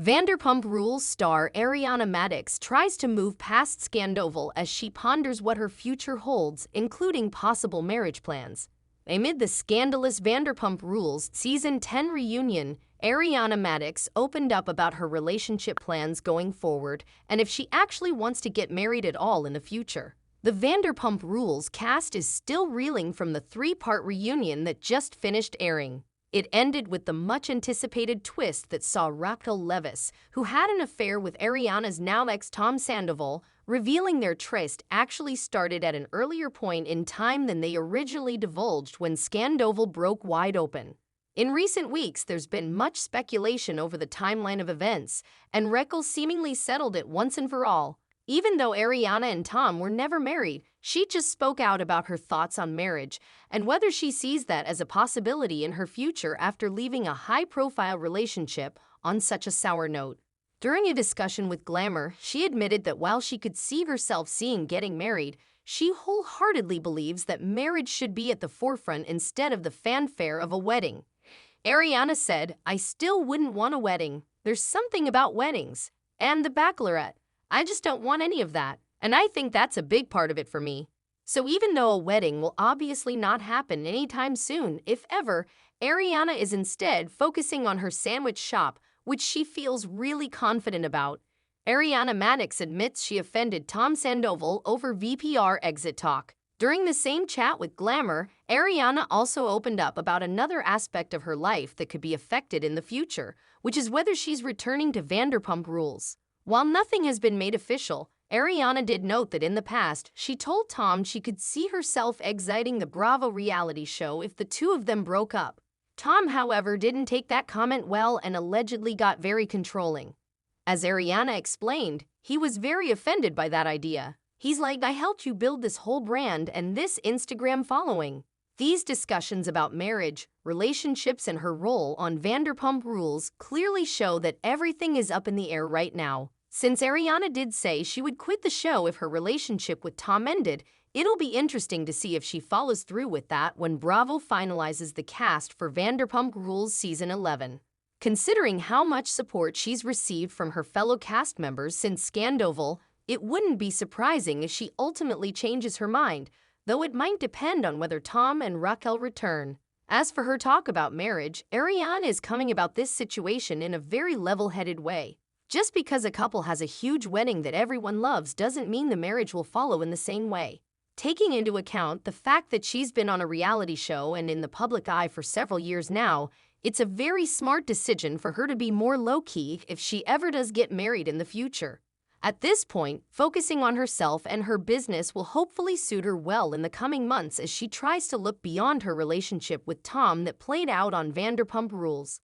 Vanderpump Rules star Ariana Madix tries to move past Scandoval as she ponders what her future holds, including possible marriage plans. Amid the scandalous Vanderpump Rules Season 10 reunion, Ariana Madix opened up about her relationship plans going forward and if she actually wants to get married at all in the future. The Vanderpump Rules cast is still reeling from the three-part reunion that just finished airing. It ended with the much-anticipated twist that saw Raquel Leviss, who had an affair with Ariana's now ex Tom Sandoval, revealing their tryst actually started at an earlier point in time than they originally divulged when Scandoval broke wide open. In recent weeks, there's been much speculation over the timeline of events, and Raquel seemingly settled it once and for all. Even though Ariana and Tom were never married, she just spoke out about her thoughts on marriage and whether she sees that as a possibility in her future after leaving a high-profile relationship on such a sour note. During a discussion with Glamour, she admitted that while she could see herself getting married, she wholeheartedly believes that marriage should be at the forefront instead of the fanfare of a wedding. Ariana said, "I still wouldn't want a wedding. There's something about weddings. And the bachelorette. I just don't want any of that, and I think that's a big part of it for me." So even though a wedding will obviously not happen anytime soon, if ever, Ariana is instead focusing on her sandwich shop, which she feels really confident about. Ariana Madix admits she offended Tom Sandoval over VPR exit talk. During the same chat with Glamour, Ariana also opened up about another aspect of her life that could be affected in the future, which is whether she's returning to Vanderpump Rules. While nothing has been made official, Ariana did note that in the past, she told Tom she could see herself exiting the Bravo reality show if the two of them broke up. Tom, however, didn't take that comment well and allegedly got very controlling. As Ariana explained, he was very offended by that idea. He's like, "I helped you build this whole brand and this Instagram following." These discussions about marriage, relationships, and her role on Vanderpump Rules clearly show that everything is up in the air right now. Since Ariana did say she would quit the show if her relationship with Tom ended, it'll be interesting to see if she follows through with that when Bravo finalizes the cast for Vanderpump Rules Season 11. Considering how much support she's received from her fellow cast members since Scandoval, it wouldn't be surprising if she ultimately changes her mind, though it might depend on whether Tom and Raquel return. As for her talk about marriage, Ariana is coming about this situation in a very level-headed way. Just because a couple has a huge wedding that everyone loves doesn't mean the marriage will follow in the same way. Taking into account the fact that she's been on a reality show and in the public eye for several years now, it's a very smart decision for her to be more low-key if she ever does get married in the future. At this point, focusing on herself and her business will hopefully suit her well in the coming months as she tries to look beyond her relationship with Tom that played out on Vanderpump Rules.